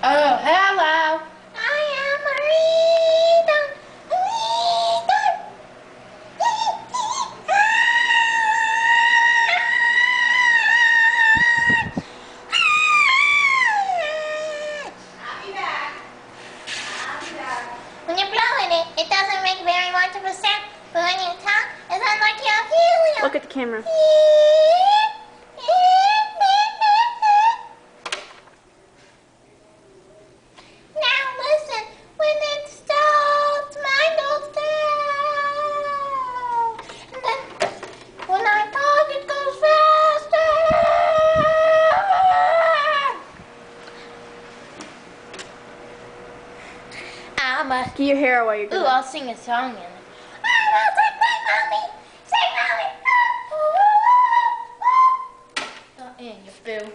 Oh, hello. I am Marita. I'll be back. When you're blowing it, it doesn't make very much of a sound. But when you talk, it sounds like you're helium. Look at the camera. Now listen, when it stops, mine goes down. And then when I talk, it goes faster. Get your hair while you're Ooh, good. I'll sing a song in